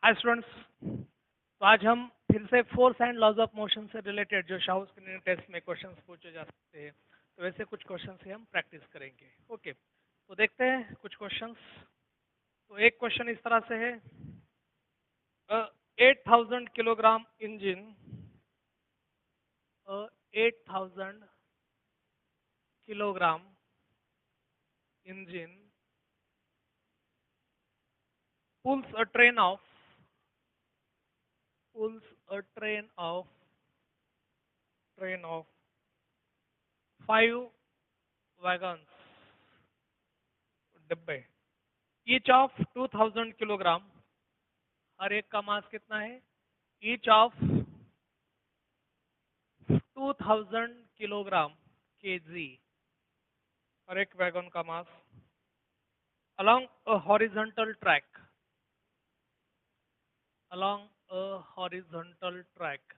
Hi students, तो आज हम फिर से force and laws of motion से रिलेटेड जो शाउ स्क्रीनिंग टेस्ट में क्वेश्चंस पूछे जा सकते हैं, तो वैसे कुछ क्वेश्चंस से हम प्रैक्टिस करेंगे। ओके, तो देखते हैं कुछ क्वेश्चंस। तो एक क्वेश्चन इस तरह से है, 8000 kilogram engine, 8000 kilogram engine pulls a train of pulls a train of 5 wagons, डिब्बे, ईच ऑफ 2000 किलोग्राम। हर एक का मास कितना है? ईच ऑफ 2000 किलोग्राम केजी, हर एक वैगन का mass. Along a horizontal track, along a horizontal track,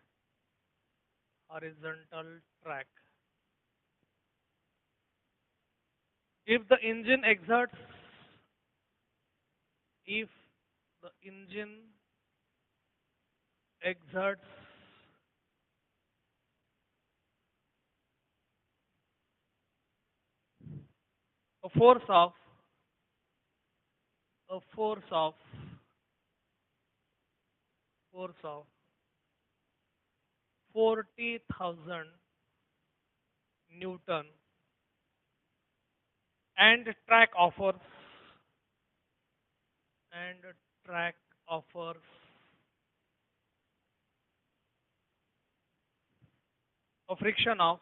if the engine exerts if the engine exerts a force of 40,000 Newton and track offers a friction of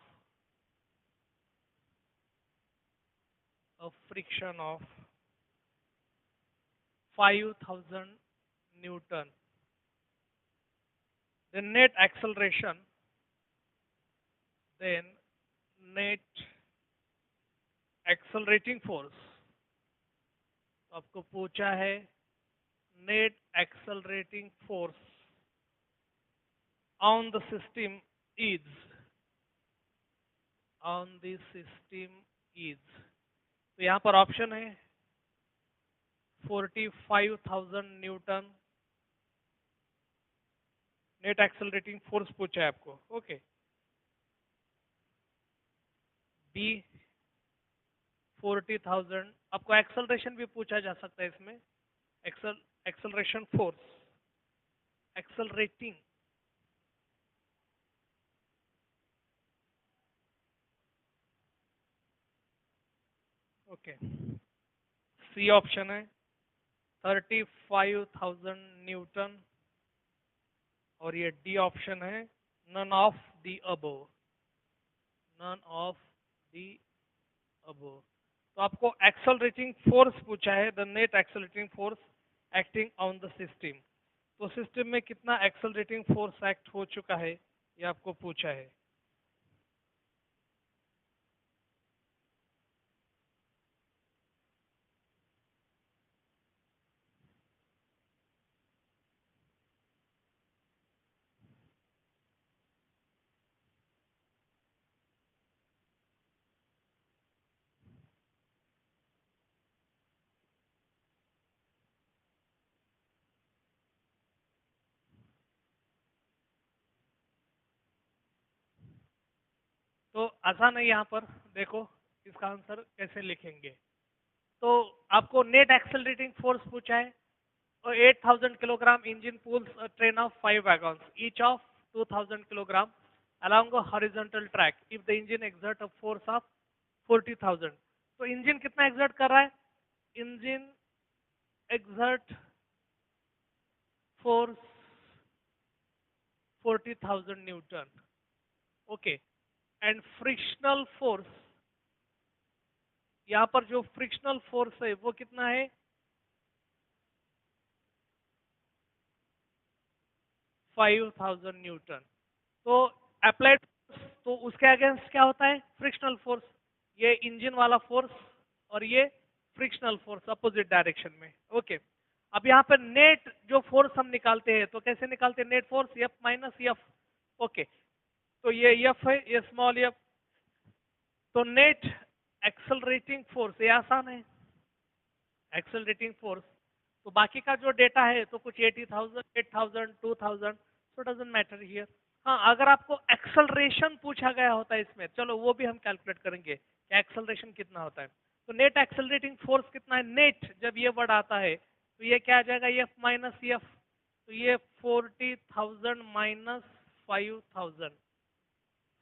5,000 Newton, the net acceleration, then net accelerating force। तो आपको पूछा है net accelerating force on the system is तो यहाँ पर option है 45,000 Newton net accelerating force पूछा है आपको। Okay, B 40,000। आपको एक्सेलरेशन भी पूछा जा सकता है इसमें, acceleration force, accelerating. Okay, C option है 35,000 न्यूटन, और ये डी ऑप्शन है none of the above, none of the above. तो आपको एक्सेलरेटिंग फोर्स पूछा है, the net accelerating force acting on the system. तो सिस्टम में कितना एक्सेलरेटिंग फोर्स एक्ट हो चुका है ये आपको पूछा है। तो आसान है, यहाँ पर देखो इसका आंसर कैसे लिखेंगे। तो आपको नेट एक्सेलरेटिंग फोर्स पूछा है, और 8000 kilogram engine pools a train of 5 wagons each of 2000 kilogram along a horizontal track if the engine exert a force of 40,000। तो इंजन कितना एक्सर्ट कर रहा है? Engine exert force 40,000 Newton. Okay, and frictional force, यहाँ पर जो frictional force है वो कितना है? 5,000 न्यूटन। तो अप्लाइड फोर्स, तो उसके अगेंस्ट क्या होता है? Frictional force. ये इंजन वाला फोर्स और ये फ्रिक्शनल फोर्स अपोजिट डायरेक्शन में। ओके, अब यहाँ पर नेट जो फोर्स हम निकालते हैं, तो कैसे निकालते हैं? Net force F minus F. Okay, तो ये एफ है, ये स्मॉल एफ। तो नेट एक्सेलरेटिंग फोर्स, ये आसान है, एक्सेलरेटिंग फोर्स। तो बाकी का जो डेटा है तो कुछ 80,000, 8,000, 2,000, सो डजंट मैटर हियर। हाँ, अगर आपको एक्सेलरेशन पूछा गया होता है इसमें, चलो वो भी हम कैलकुलेट करेंगे कि एक्सेलरेशन कितना होता है। तो नेट एक्सेलरेटिंग फोर्स कितना है, नेट जब ये वर्ड आता है तो ये क्या आ जाएगा, एफ माइनस एफ। तो ये 40,000 माइनस 5,000,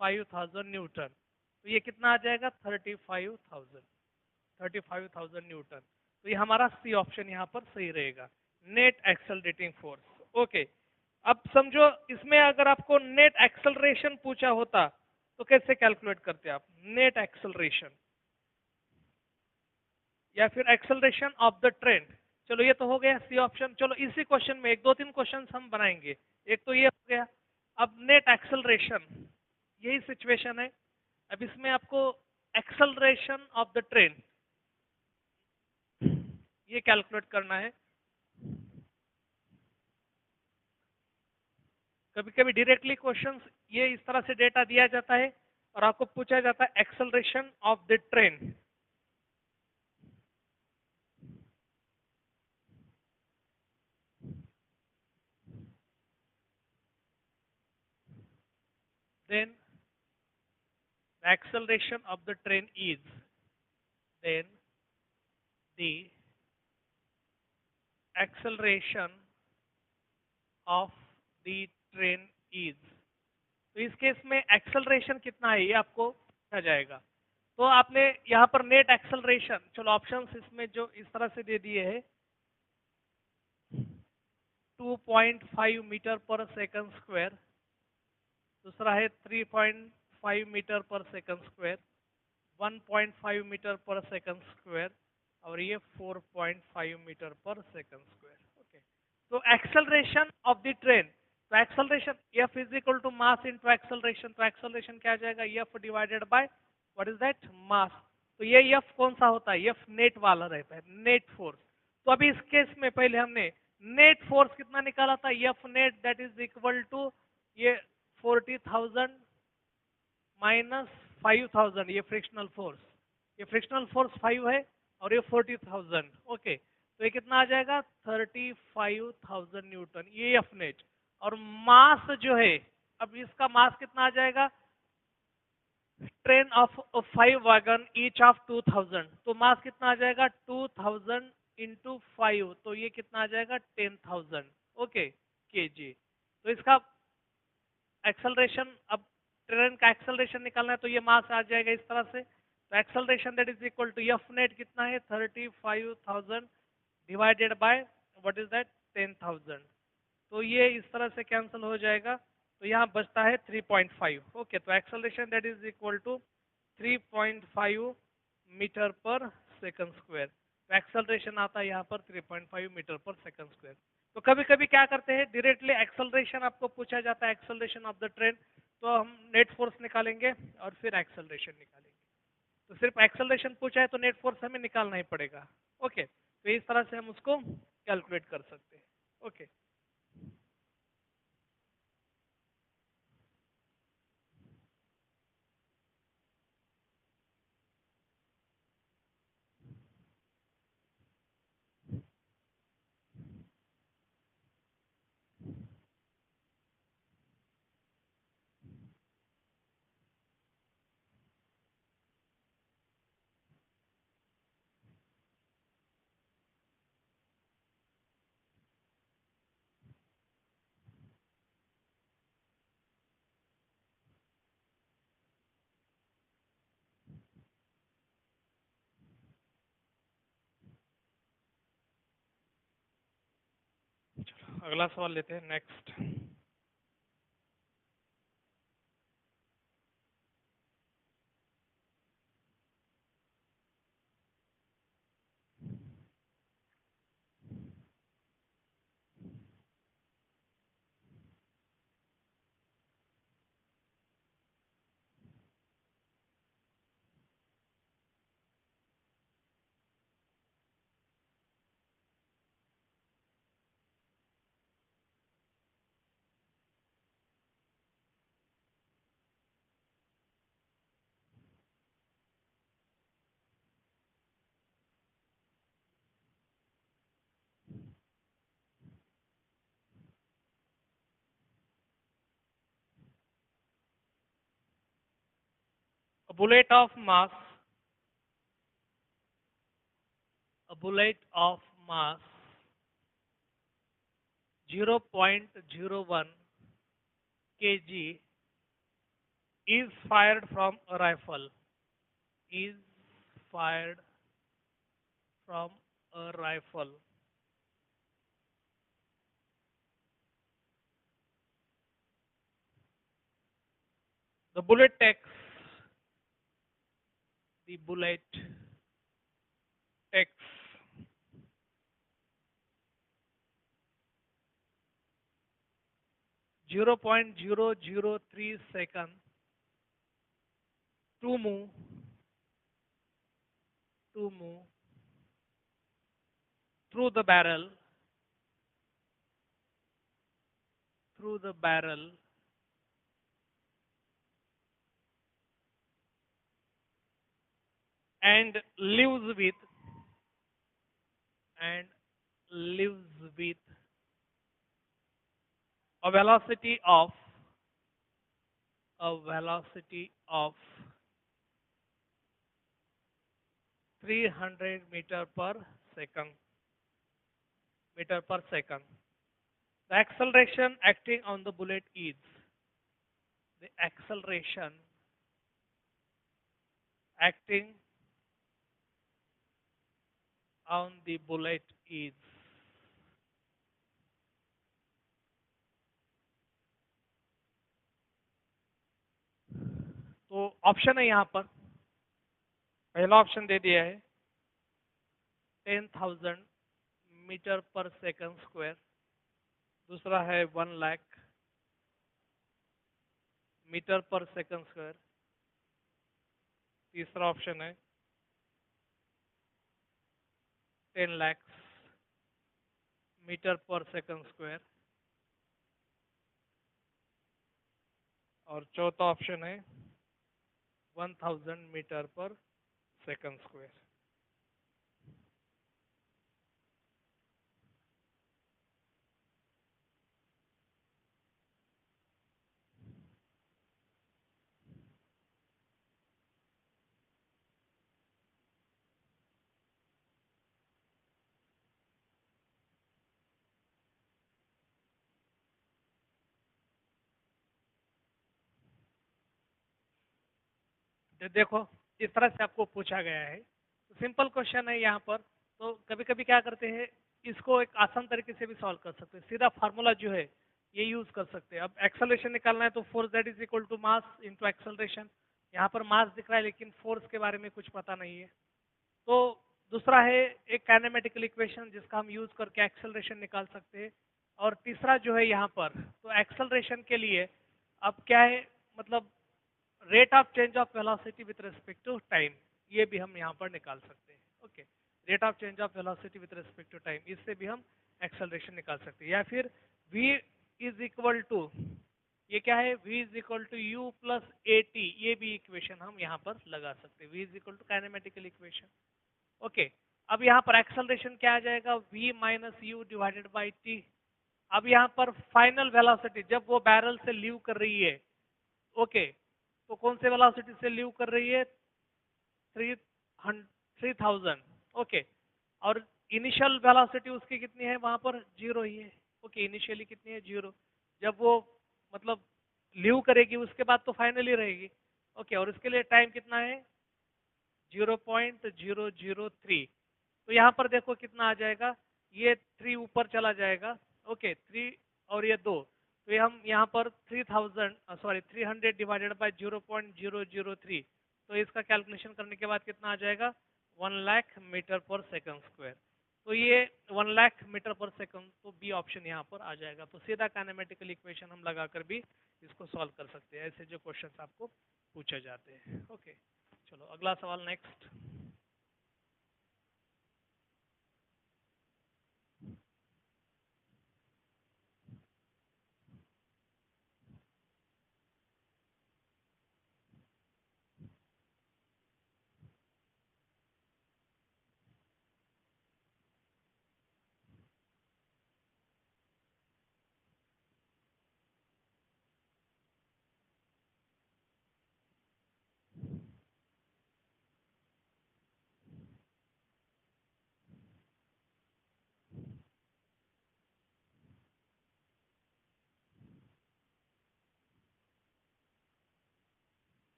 5,000 न्यूटन। तो ये कितना आ जाएगा, 35,000, 35,000 न्यूटन। तो ये हमारा सी ऑप्शन यहाँ पर सही रहेगा, नेट एक्सेलरेटिंग फोर्स। ओके, अब समझो इसमें अगर आपको नेट एक्सेलरेशन पूछा होता तो कैसे कैलकुलेट करते आप नेट एक्सेलरेशन या फिर एक्सेलरेशन ऑफ द ट्रेन। चलो ये तो हो गया सी ऑप्शन। चलो इसी क्वेश्चन में एक दो तीन क्वेश्चन हम बनाएंगे। एक तो ये हो गया, अब नेट एक्सेलरेशन, यही सिचुएशन है। अब इसमें आपको एक्सेलरेशन ऑफ द ट्रेन ये कैलकुलेट करना है। कभी कभी डायरेक्टली क्वेश्चंस ये इस तरह से डेटा दिया जाता है और आपको पूछा जाता है acceleration of the train. Then the acceleration of the train is, then the acceleration of the train is। तो इस केस में एक्सेलरेशन कितना है ये आपको पूछा जाएगा। तो आपने यहाँ पर नेट एक्सेलरेशन, चलो ऑप्शंस इसमें जो इस तरह से दे दिए हैं, 2.5 मीटर पर सेकंड स्क्वायर, दूसरा है 3.5 metre per second square, 1.5 metre per second square, और ये 4.5 metre per second square. Okay, तो एक्सेलरेशन ऑफ द ट्रेन, तो acceleration F is equal to mass into acceleration. तो एक्सेलरेशन क्या आ जाएगा, F divided by what is that, mass. तो ये एफ कौन सा होता है, एफ नेट वाला रहता है, नेट फोर्स। तो अभी इस केस में पहले हमने नेट फोर्स कितना निकाला था, F net that is equal to ये 40,000 माइनस 5,000, ये फ्रिक्शनल फोर्स, ये फ्रिक्शनल फोर्स 5 है और ये 40,000। ओके, तो ये कितना आ जाएगा, 35,000 न्यूटन, ये एफ नेट। और मास जो है, अब इसका मास कितना आ जाएगा, train of 5 wagon each of 2,000, तो मास कितना आ जाएगा 2,000 इंटू 5, तो ये कितना आ जाएगा 10,000। Okay, KG. तो इसका एक्सेलरेशन, अब ट्रेन का एक्सेलरेशन निकालना है तो ये मास आ जाएगा इस तरह से। तो acceleration that is equal to F net कितना है, 35,000 divided by what is that, 10,000। तो ये इस तरह से कैंसिल हो जाएगा, तो यहाँ बचता है 3.5। ओके, तो acceleration that is equal to 3.5 metre per second square. तो एक्सेलरेशन आता है यहाँ पर 3.5 मीटर पर सेकंड स्क्वायर। तो कभी कभी क्या करते हैं, डायरेक्टली एक्सेलरेशन आपको पूछा जाता है, एक्सेलरेशन ऑफ द ट्रेन, तो हम नेट फोर्स निकालेंगे और फिर एक्सेलरेशन निकालेंगे। तो सिर्फ एक्सेलरेशन पूछा है तो नेट फोर्स हमें निकालना ही पड़ेगा। ओके, तो इस तरह से हम उसको कैलकुलेट कर सकते हैं। ओके, अगला सवाल लेते हैं, next. A bullet of mass, a bullet of mass 0.01 kg is fired from a rifle. Is fired from a rifle. The bullet the bullet takes 0.003 second to move to move through the barrel through the barrel and lives with and lives with a velocity of a velocity of 300 meter per second. The acceleration acting on the bullet is the acceleration acting on the bullet is तो option है यहाँ पर पहला option दे दिया है 10,000 metre per second square दूसरा है 1 lakh metre per second square तीसरा ऑप्शन है 10 lakh metre per second square और चौथा ऑप्शन है 1000 मीटर पर सेकंड स्क्वायर देखो इस तरह से आपको पूछा गया है तो सिंपल क्वेश्चन है यहाँ पर तो कभी कभी क्या करते हैं इसको एक आसान तरीके से भी सॉल्व कर सकते हैं सीधा फार्मूला जो है ये यूज कर सकते हैं अब एक्सेलरेशन निकालना है तो force that is equal to mass into acceleration यहाँ पर मास दिख रहा है लेकिन फोर्स के बारे में कुछ पता नहीं है तो दूसरा है एक काइनेमेटिकल इक्वेशन जिसका हम यूज करके एक्सेलरेशन निकाल सकते हैं और तीसरा जो है यहाँ पर तो एक्सेलरेशन के लिए अब क्या है मतलब rate of change of velocity with respect to time ये भी हम यहाँ पर निकाल सकते हैं okay rate of change of velocity with respect to time इससे भी हम एक्सेलरेशन निकाल सकते हैं या फिर v इज इक्वल टू ये क्या है v is equal to u plus a t ये भी इक्वेशन हम यहाँ पर लगा सकते हैं v is equal to kinematical equation okay अब यहाँ पर एक्सेलरेशन क्या आ जाएगा v minus u divided by t अब यहाँ पर फाइनल वेलोसिटी जब वो बैरल से लीव कर रही है ओके तो कौन से वेलोसिटी से लीव कर रही है 3000 ओके और इनिशियल वेलोसिटी उसकी कितनी है वहां पर जीरो ही है ओके इनिशियली कितनी है जीरो जब वो मतलब लीव करेगी उसके बाद तो फाइनली रहेगी ओके और इसके लिए टाइम कितना है 0.003 तो यहाँ पर देखो कितना आ जाएगा ये 3 ऊपर चला जाएगा ओके 3 और ये 2 तो ये हम यहाँ पर 300 डिवाइडेड बाय 0.003 तो इसका कैलकुलेशन करने के बाद कितना आ जाएगा 1 lakh metre per second square तो ये 1 लाख मीटर पर सेकंड तो बी ऑप्शन यहाँ पर आ जाएगा तो सीधा काइनेमेटिकल इक्वेशन हम लगाकर भी इसको सॉल्व कर सकते हैं ऐसे जो क्वेश्चन आपको पूछे जाते हैं ओके चलो अगला सवाल नेक्स्ट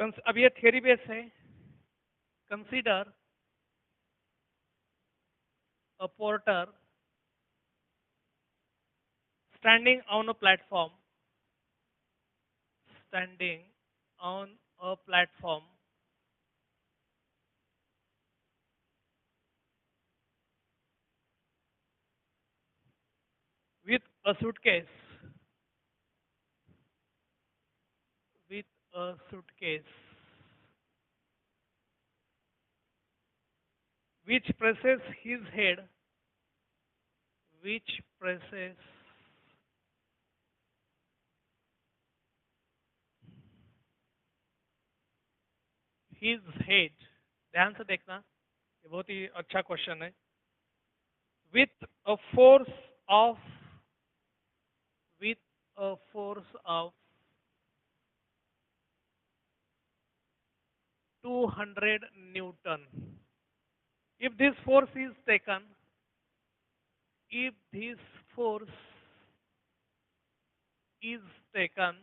अब ये थियरी बेस है. Consider a porter standing on a platform, standing on a platform with a suitcase, with a suitcase, which presses his head, which presses his head. ध्यान से देखना, ये बहुत ही अच्छा क्वेश्चन है. with a force of with a force of 200 Newton. If this force is taken, if this force is taken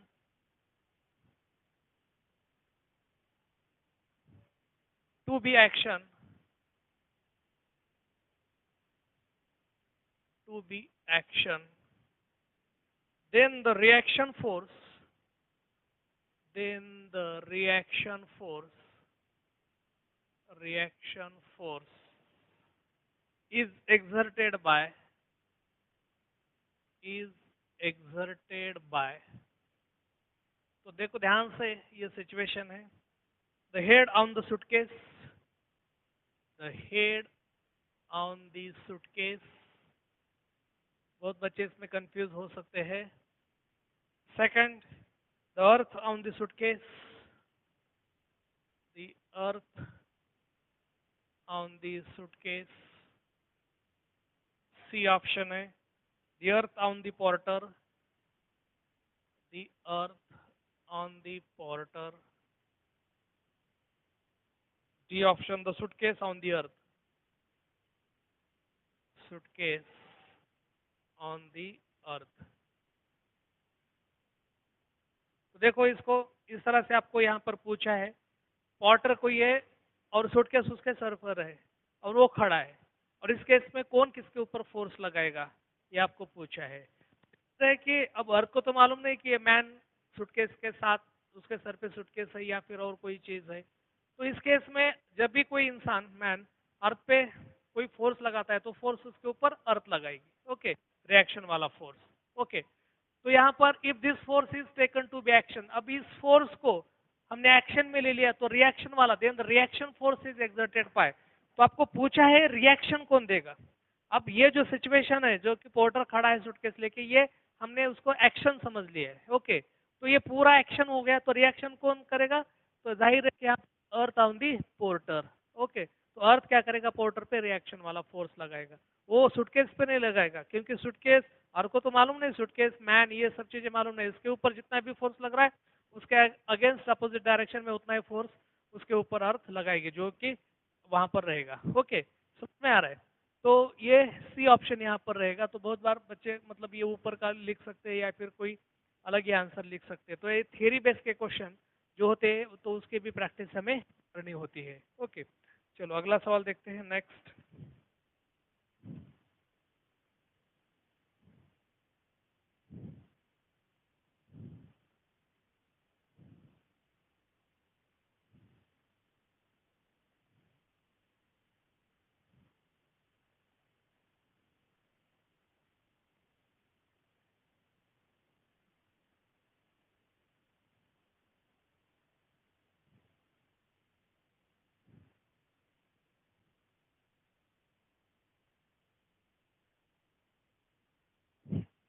to be action, to be action, then the reaction force, then the reaction force is is exerted by. तो देखो ध्यान से, ये situation है. The head on the suitcase, the head on the suitcase. बहुत बच्चे इसमें confuse हो सकते हैं. Second, the earth on the suitcase, the earth on the suitcase. C option है. The earth on the porter, the earth on the porter. D option, the suitcase on the earth, suitcase on the earth. तो देखो इसको इस तरह से आपको यहाँ पर पूछा है. पॉटर कोई है और सूटकेस उसके सर पर है और वो खड़ा है, और इस केस में कौन किसके ऊपर फोर्स लगाएगा, ये आपको पूछा है. है कि अब अर्थ को तो मालूम नहीं कि ये मैन सूटकेस के साथ उसके सर पे सूटकेस है या फिर और कोई चीज है. तो इस केस में जब भी कोई इंसान मैन अर्थ पे कोई फोर्स लगाता है तो फोर्स उसके ऊपर अर्थ लगाएगी. ओके, रिएक्शन वाला फोर्स. ओके, तो यहाँ पर if this force is taken to be action, अब इस फोर्स को हमने एक्शन में ले लिया तो रिएक्शन वाला, then the reaction force is exerted by. तो आपको पूछा है रिएक्शन कौन देगा. अब ये जो सिचुएशन है, जो कि पोर्टर खड़ा है सूटकेस लेके, ये हमने उसको एक्शन समझ लिया है. ओके, तो ये पूरा एक्शन हो गया, तो रिएक्शन कौन करेगा. तो जाहिर है कि आप earth on the porter. Okay, तो अर्थ क्या करेगा, पोर्टर पे रिएक्शन वाला फोर्स लगाएगा. वो सूटकेस पे नहीं लगाएगा, क्योंकि सूटकेस अर्थ को तो मालूम नहीं, सूटकेस मैन ये सब चीजें मालूम नहीं. इसके ऊपर जितना भी फोर्स लग रहा है उसके अगेंस्ट अपोजिट डायरेक्शन में उतना ही फोर्स उसके ऊपर अर्थ लगाएगी, जो कि वहां पर रहेगा. ओके, समझ में आ रहा है. तो ये सी ऑप्शन यहाँ पर रहेगा. तो बहुत बार बच्चे मतलब ये ऊपर का लिख सकते हैं या फिर कोई अलग ही आंसर लिख सकते हैं. तो ये थियरी बेस्ड के क्वेश्चन जो होते हैं तो उसकी भी प्रैक्टिस हमें करनी होती है. ओके, चलो अगला सवाल देखते हैं. Next,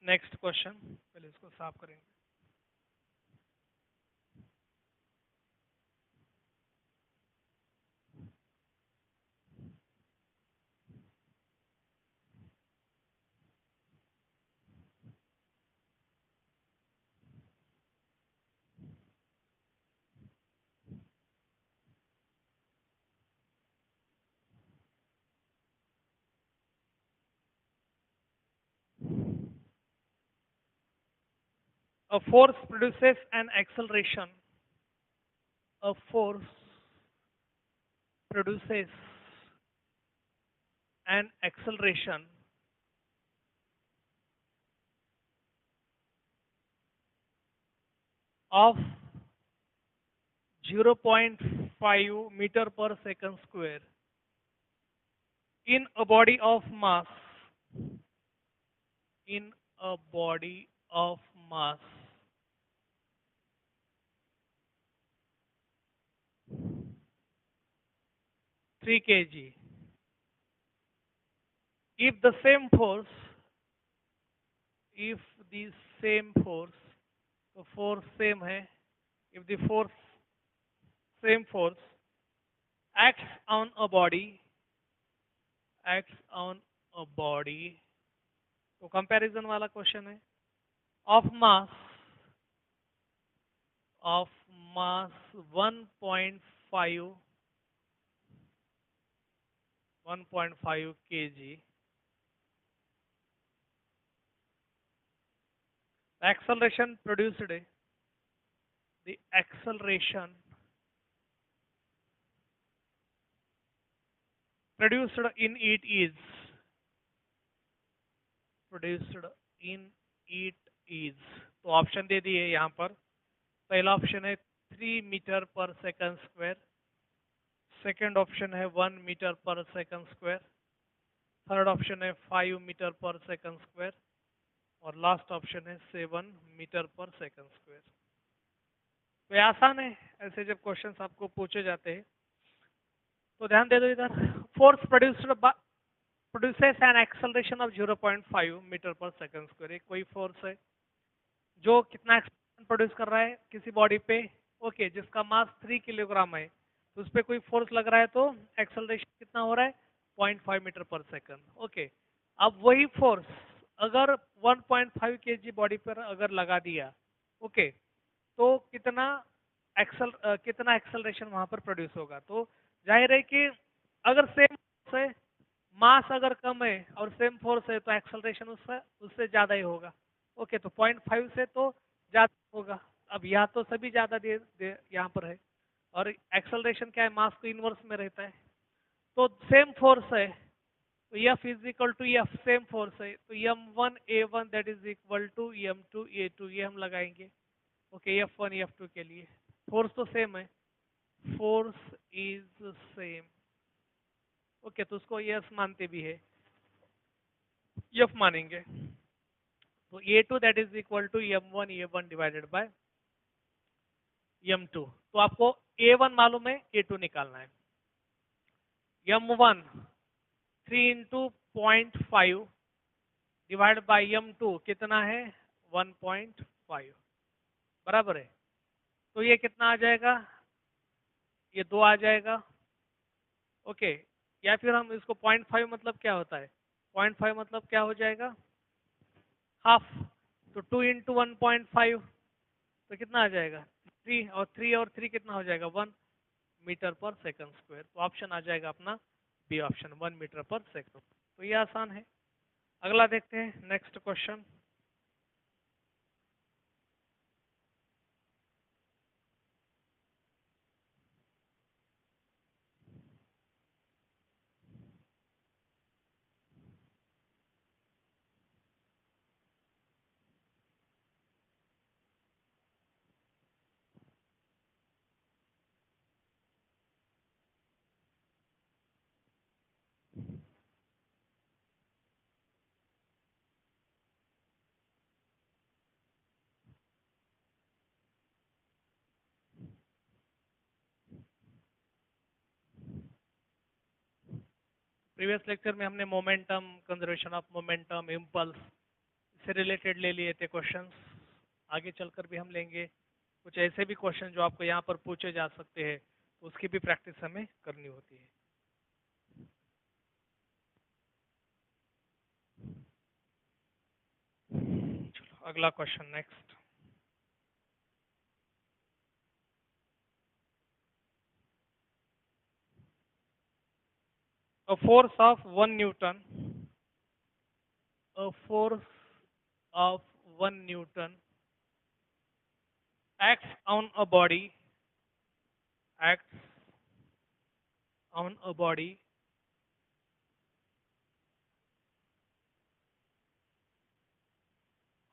next question. पहले इसको साफ करेंगे. A force produces an acceleration a force produces an acceleration of 0.5 meter per second square in a body of mass, in a body of mass 3 kg, if the same force, if the same force, तो force same है, if the force same force acts on a body, acts on a body, तो comparison वाला question है, of mass, of mass 1.5 kg, the acceleration produced, the acceleration produced in it is, produced in it is, तो option दे दिए यहाँ पर। पहला option है 3 metre per second square, second option है 1 metre per second square, third option है 5 metre per second square, और last option है 7 मीटर पर सेकंड स्क्वायर। तो ये आसान है, ऐसे जब क्वेश्चंस आपको पूछे जाते हैं तो ध्यान दे दो इधर। Force produces an acceleration of 0.5 metre per second square. एक कोई फोर्स है जो कितना एक्सेलरेशन प्रोड्यूस कर रहा है किसी बॉडी पे, ओके, जिसका मास 3 किलोग्राम है, तो उस पर कोई फोर्स लग रहा है तो एक्सेलरेशन कितना हो रहा है 0.5 मीटर पर सेकंड, ओके। अब वही फोर्स अगर 1.5 केजी बॉडी पर अगर लगा दिया, ओके, तो कितना एक्सेलरेशन वहां पर प्रोड्यूस होगा। तो जाहिर है कि अगर सेम फोर्स है, मास अगर कम है और सेम फोर्स है, तो एक्सेलरेशन उससे उससे ज्यादा ही होगा, ओके। तो 0.5 से तो ज्यादा होगा। अब यहाँ तो सभी ज्यादा दे यहाँ पर है, और एक्सेलरेशन क्या है, मास को इनवर्स में रहता है। तो सेम फोर्स है तो F is equal to F, same force है तो m1a1 that is equal to m2a2, ये हम लगाएंगे, ओके, F1 F2 के लिए। फोर्स तो सेम है, फोर्स इज सेम, ओके, तो उसको यस मानते भी है, F मानेंगे। तो A2 that is equal to m1 A1 divided by m2। तो आपको A1 मालूम है, A2 निकालना है। m1 3 into 0.5 divide by m2 कितना है 1.5, बराबर है। तो ये कितना आ जाएगा, ये 2 आ जाएगा, ओके। या फिर हम इसको 0.5 मतलब क्या होता है, 0.5 मतलब क्या हो जाएगा, हाफ। तो 2 इंटू 1.5 तो कितना आ जाएगा 3, और 3 कितना हो जाएगा 1 मीटर पर सेकंड स्क्वायर। तो ऑप्शन आ जाएगा अपना B option, 1 metre per second. तो ये आसान है। अगला देखते हैं, नेक्स्ट क्वेश्चन। प्रीवियस लेक्चर में हमने momentum, conservation of momentum, impulse से रिलेटेड ले लिए थे क्वेश्चंस। आगे चलकर भी हम लेंगे कुछ ऐसे भी क्वेश्चन जो आपको यहाँ पर पूछे जा सकते हैं, तो उसकी भी प्रैक्टिस हमें करनी होती है। चलो अगला question, next. A force of 1 Newton, a force of 1 Newton acts on a body acts on a body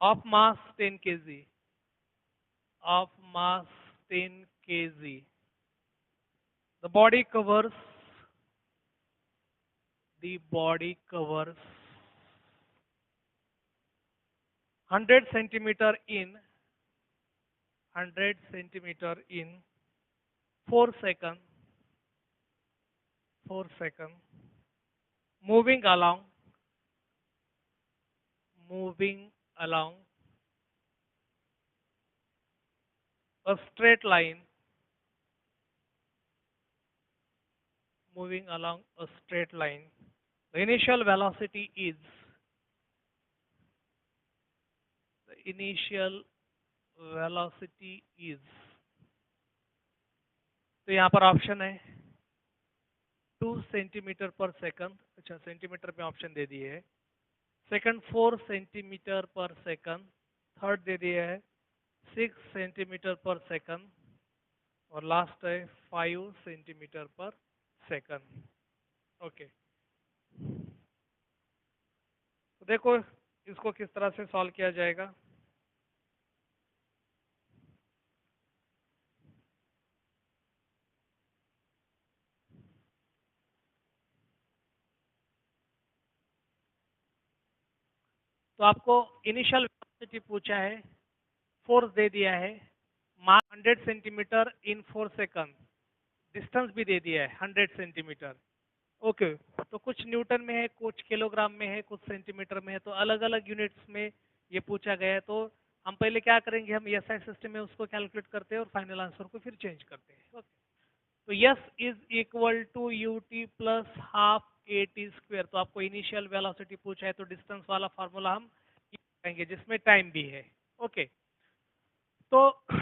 of mass 10 kg, of mass 10 kg. The body covers, the body covers 100 centimeter in 100 centimeter in 4 seconds, 4 seconds, moving along, moving along a straight line, moving along a straight line. The initial velocity is, the initial velocity is, तो यहाँ पर option है 2 centimetre per second, अच्छा centimetre में option दे दिए है, second 4 centimetre per second, third दे दिया है 6 सेंटीमीटर पर सेकंड और लास्ट है 5 सेंटीमीटर पर सेकंड। ओके, तो देखो इसको किस तरह से सॉल्व किया जाएगा। तो आपको इनिशियल वेलोसिटी पूछा है, फोर्स दे दिया है, मास 100 सेंटीमीटर इन 4 सेकंड, डिस्टेंस भी दे दिया है 100 सेंटीमीटर। ओके, तो कुछ न्यूटन में है, कुछ किलोग्राम में है, कुछ सेंटीमीटर में है, तो अलग अलग यूनिट्स में ये पूछा गया है। तो हम पहले क्या करेंगे, हम एसआई सिस्टम में उसको कैलकुलेट करते हैं और फाइनल आंसर को फिर चेंज करते हैं। ओके, तो s is equal to u t plus half a t square. तो आपको इनिशियल वेलोसिटी पूछा है तो डिस्टेंस वाला फार्मूला हम करेंगे जिसमें टाइम भी है। ओके, तो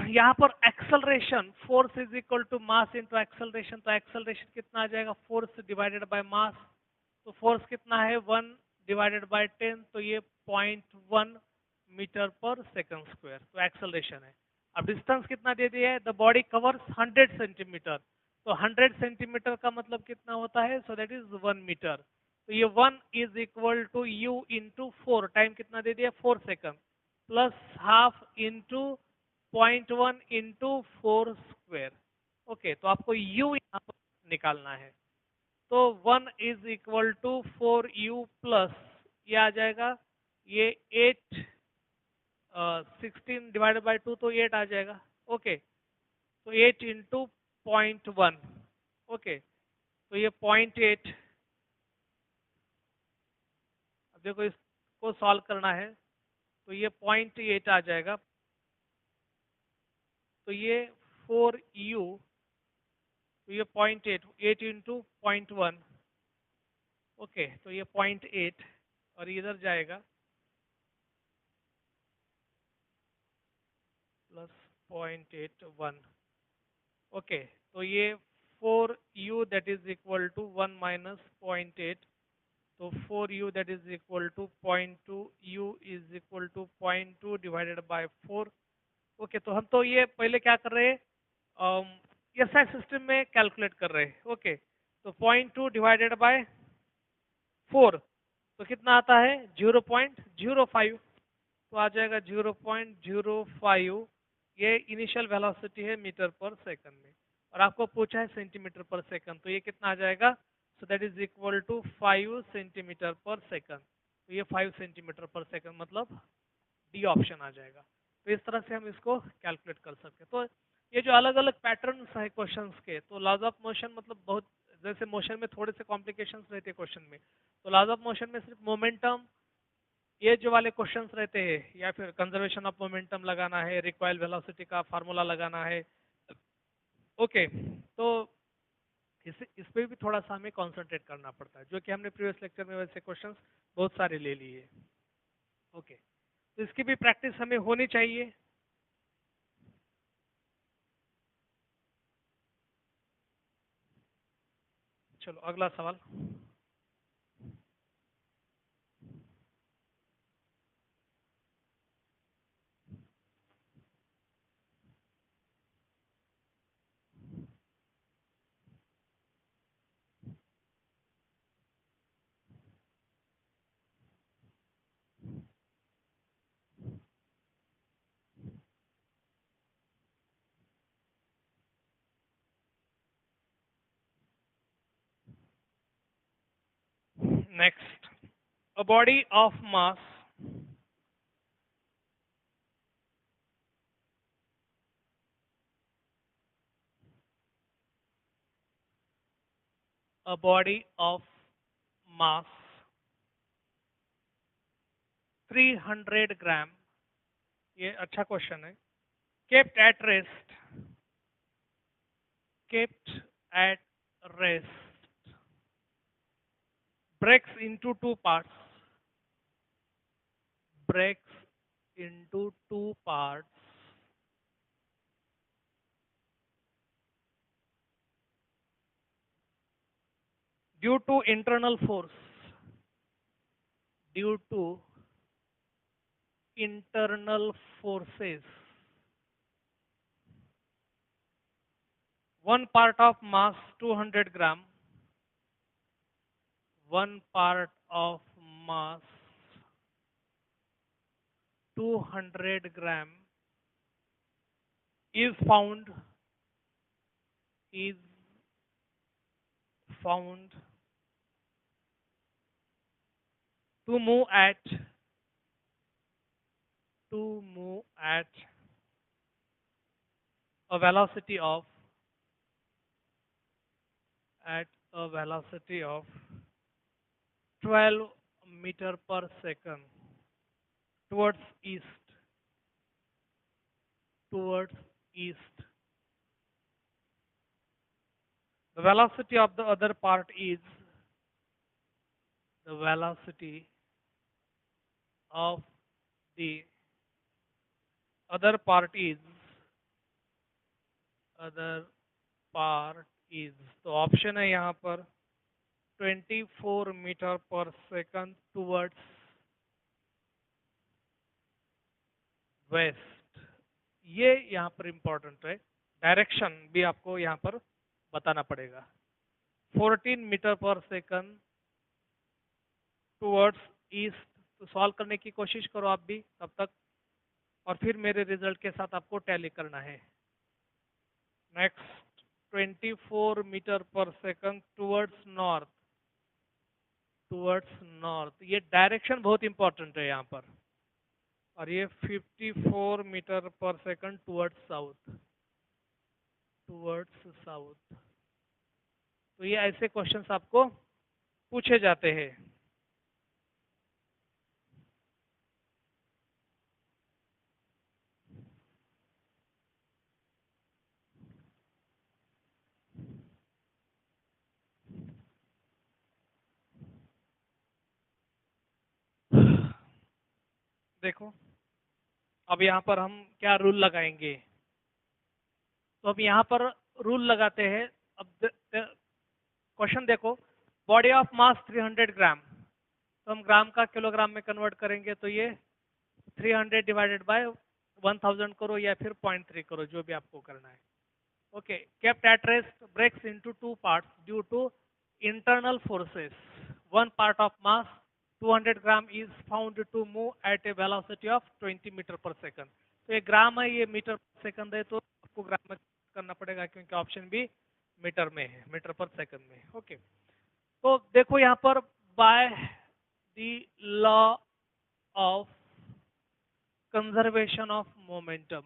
यहाँ पर acceleration, force is equal to mass into acceleration, तो एक्सेलरेशन कितना आ जाएगा, फोर्स डिवाइडेड बाय मास। तो फोर्स कितना है 1 डिवाइडेड बाय 10, तो ये 0.1 मीटर पर सेकंड स्क्वायर, तो एक्सेलरेशन है। अब डिस्टेंस कितना दे दिया है, द बॉडी कवर्स 100 सेंटीमीटर, तो 100 सेंटीमीटर का मतलब कितना होता है, सो दैट इज 1 मीटर। तो ये 1 is equal to u into 4, time कितना दे दिया 4 second, plus half into 0.1 into 4 square. Okay, तो आपको u यहाँ पर निकालना है। तो 1 is equal to 4u plus ये आ जाएगा, ये 8 16 डिवाइडेड बाय 2 तो 8 आ जाएगा। ओके, तो 8 इंटू 0.1। ओके, तो ये 0.8। अब देखो इसको सॉल्व करना है, तो ये 0.8 आ जाएगा, तो ये 4u, तो ये 0.8, 8 इंटू 0.1। ओके, तो ये 0.8 और इधर जाएगा प्लस 0.81। ओके, तो ये 4u that is equal to 1 minus 0.8, तो 4u that is equal to 0.2, u is equal to 0.2 divided by 4। Okay, तो हम तो ये पहले क्या कर रहे हैं, एसआई सिस्टम में कैलकुलेट कर रहे हैं। ओके, तो 0.2 डिवाइडेड बाय 4 तो कितना आता है 0.05, तो आ जाएगा 0.05। ये इनिशियल वेलोसिटी है मीटर पर सेकंड में, और आपको पूछा है सेंटीमीटर पर सेकंड, तो ये कितना आ जाएगा, so that is equal to 5 centimetre per second. तो ये 5 सेंटीमीटर पर सेकंड मतलब डी ऑप्शन आ जाएगा। तो इस तरह से हम इसको कैलकुलेट कर सकते हैं। तो ये जो अलग अलग पैटर्न्स है क्वेश्चंस के, तो लॉज ऑफ मोशन मतलब बहुत, जैसे मोशन में थोड़े से कॉम्प्लिकेशंस रहते हैं क्वेश्चन में, तो लॉज ऑफ मोशन में सिर्फ मोमेंटम ये जो वाले क्वेश्चंस रहते हैं, या फिर कंजर्वेशन ऑफ मोमेंटम लगाना है, रिक्वायर्ड वेलोसिटी का फार्मूला लगाना है। ओके, तो इस पे भी थोड़ा सा हमें कंसंट्रेट करना पड़ता है, जो कि हमने प्रीवियस लेक्चर में वैसे क्वेश्चंस बहुत सारे ले लिए। ओके, तो इसकी भी प्रैक्टिस हमें होनी चाहिए। चलो अगला सवाल। a body of mass a body of mass 300 ग्राम, ये अच्छा क्वेश्चन है, kept at rest, kept at rest, breaks into two parts, breaks into two parts, due to internal force, due to internal forces. One part of mass 200 gram, one part of mass 200 gram is found is found to move at a velocity of at a velocity of 12 meter per second towards east, towards east. The velocity of the other part is the velocity of the other part is other part is, तो option है यहाँ पर 24 metre per second towards waste. ये यहाँ पर important है, direction भी आपको यहाँ पर बताना पड़ेगा। 14 metre per second towards east, तो सॉल्व करने की कोशिश करो आप भी तब तक, और फिर मेरे रिजल्ट के साथ आपको टैली करना है। Next 24 metre per second towards north, towards north, ये डायरेक्शन बहुत इंपॉर्टेंट है यहाँ पर। और ये 54 metre per second towards south, towards south. तो ये ऐसे क्वेश्चंस आपको पूछे जाते हैं। देखो अब यहाँ पर हम क्या रूल लगाएंगे, तो अब यहाँ पर रूल लगाते हैं। अब क्वेश्चन देखो, बॉडी ऑफ मास 300 ग्राम, तो हम ग्राम का किलोग्राम में कन्वर्ट करेंगे, तो ये 300 डिवाइडेड बाय 1000 करो या फिर 0.3 करो, जो भी आपको करना है। Okay, kept at rest breaks into two parts due to internal forces. One part of mass 200 gram is found to move at a velocity of 20 metre per second. तो ये ग्राम है, ये मीटर पर सेकंड है, तो आपको ग्राम में करना पड़ेगा क्योंकि ऑप्शन भी मीटर में है, मीटर पर सेकंड में। ओके, तो देखो यहाँ पर by the law of conservation of momentum,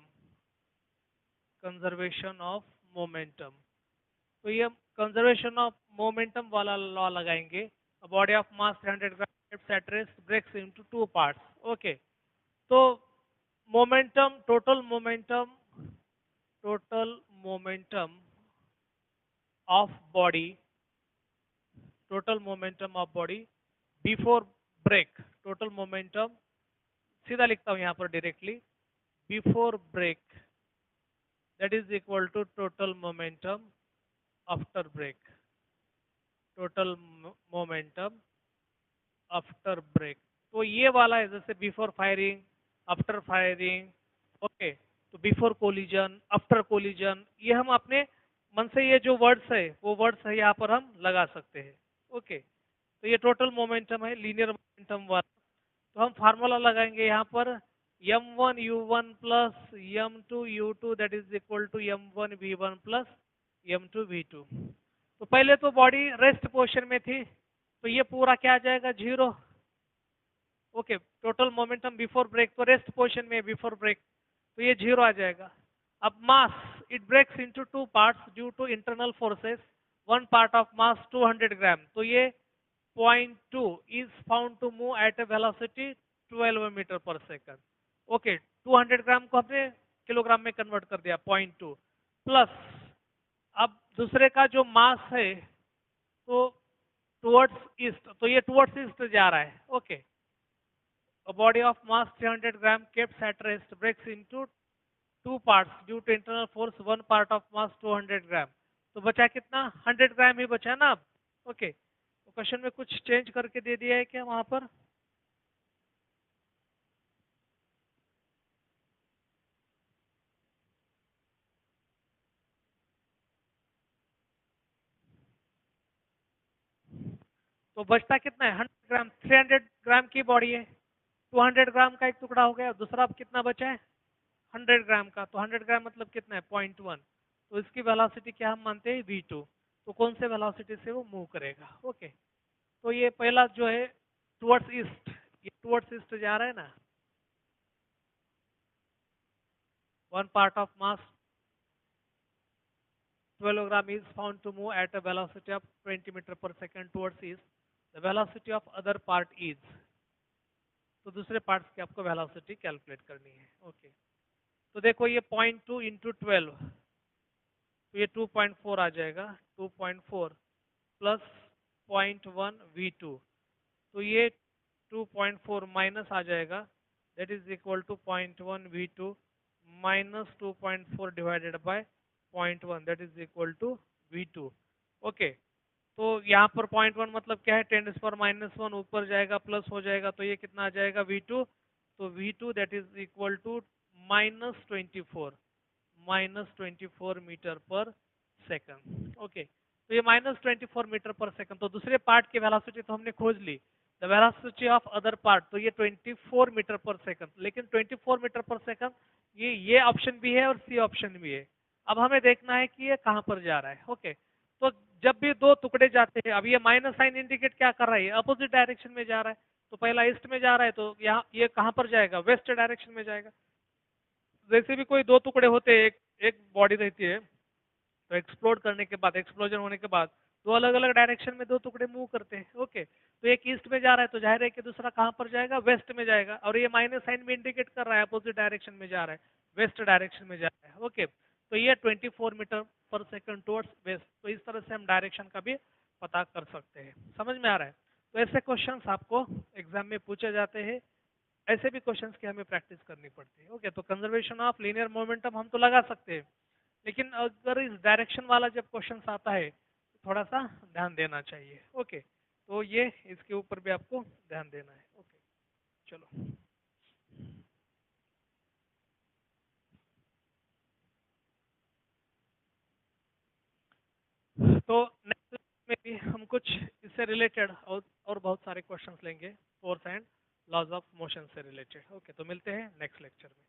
conservation of momentum, तो ये कंजर्वेशन ऑफ मोमेंटम वाला लॉ लगाएंगे। Body of mass 300 gram at rest breaks into two parts. Okay, तो momentum, total momentum of body, total momentum of body before break, total momentum सीधा लिखता हूं यहां पर directly, before break that is equal to total momentum after break, total momentum after break। तो ये वाला है जैसे before firing, after firing. Okay, तो बिफोर कोलिजन, आफ्टर कोलिजन, ये हम अपने मन से ये जो वर्ड्स है वो वर्ड्स है यहाँ पर हम लगा सकते हैं। ओके, तो ये टोटल मोमेंटम है, लीनियर मोमेंटम वाला। तो हम फार्मूला लगाएंगे यहाँ पर m1 u1 plus m2 u2 that is equal to m1 v1 plus m2 v2। तो पहले तो बॉडी रेस्ट पोजीशन में थी, तो ये पूरा क्या आ जाएगा, zero. Okay, total momentum before break, तो रेस्ट पोजिशन में बिफोर ब्रेक, तो ये 0 आ जाएगा। अब mass, it breaks into two parts due to internal forces, one part of mass 200 gram, तो ये 0.2 is found to move at a velocity 12 metre per second. Okay, 200 gram को हमने किलोग्राम में कन्वर्ट कर दिया, 0.2 प्लस, अब दूसरे का जो मास है तो टुवर्ड्स ईस्ट, तो ये टुवर्ड्स ईस्ट जा रहा है। Okay, a body of mass 300 gram kept at rest breaks into two parts due to internal force, one part of mass 200 gram, तो बचा कितना, 100 ग्राम ही बचा ना अब। ओके, तो क्वेश्चन में कुछ चेंज करके दे दिया है क्या वहां पर? तो बचता कितना है, 100 ग्राम, 300 ग्राम की बॉडी है, 200 ग्राम का एक टुकड़ा हो गया, दूसरा अब कितना बचा है, 100 ग्राम का, तो 100 ग्राम मतलब कितना है, 0.1, तो इसकी वेलोसिटी क्या हम मानते हैं, v2, तो कौन से वेलोसिटी से वो मूव करेगा। ओके, तो ये पहला जो है टुवर्ड्स ईस्ट, ये टुवर्ड्स ईस्ट जा रहा है ना, one part of mass 12 gram is found to move at a velocity of 20 meter per second towards east, the velocity of other part is, तो दूसरे पार्ट्स की आपको वेलोसिटी कैलकुलेट करनी है। ओके, तो देखो ये 0.2 इंटू 12, तो ये 2.4 आ जाएगा, 2.4 प्लस 0.1 v2, तो ये 2.4 माइनस आ जाएगा, that is equal to 0.1 v2 minus 2.4 divided by 0.1, that is equal to v2। Okay, तो यहाँ पर 0.1 मतलब क्या है, 10⁻⁻1 ऊपर जाएगा प्लस हो जाएगा, तो ये कितना आ जाएगा v2, तो v2 that is equal to -24 metre per second. Okay, तो ये -24 मीटर पर सेकंड, तो दूसरे पार्ट की वेलोसिटी तो हमने खोज ली, the velocity of other part, तो ये 24 मीटर पर सेकंड, लेकिन 24 मीटर पर सेकंड ये ऑप्शन भी है और सी ऑप्शन भी है। अब हमें देखना है कि ये कहां पर जा रहा है। ओके, तो जब भी दो टुकड़े जाते हैं, अब ये माइनस साइन इंडिकेट क्या कर रहा है, अपोजिट डायरेक्शन में जा रहा है, तो पहला ईस्ट में जा रहा है, तो यहाँ ये कहां पर जाएगा, वेस्ट डायरेक्शन में जाएगा। जैसे भी कोई दो टुकड़े होते हैं, एक एक बॉडी रहती है, तो एक्सप्लोड करने के बाद, एक्सप्लोजन होने के बाद दो अलग अलग डायरेक्शन में दो टुकड़े मूव करते हैं। ओके, तो एक ईस्ट में जा रहा है, तो जाहिर है कि दूसरा कहां पर जाएगा, वेस्ट में जाएगा, और ये माइनस साइन में इंडिकेट कर रहा है अपोजिट डायरेक्शन में जा रहा है, वेस्ट डायरेक्शन में जा रहा है। ओके, तो ये 24 metre per second towards waste, तो इस तरह से हम डायरेक्शन का भी पता कर सकते हैं। समझ में आ रहा है? तो ऐसे क्वेश्चंस आपको एग्जाम में पूछे जाते हैं, ऐसे भी क्वेश्चंस की हमें प्रैक्टिस करनी पड़ती है। ओके, तो कंजर्वेशन ऑफ लीनियर मोमेंटम हम तो लगा सकते हैं, लेकिन अगर इस डायरेक्शन वाला जब क्वेश्चन आता है तो थोड़ा सा ध्यान देना चाहिए। ओके, तो ये इसके ऊपर भी आपको ध्यान देना है। ओके, चलो, तो नेक्स्ट में भी हम कुछ इससे रिलेटेड और बहुत सारे क्वेश्चंस लेंगे, force and laws of motion से रिलेटेड। ओके, तो मिलते हैं नेक्स्ट लेक्चर में।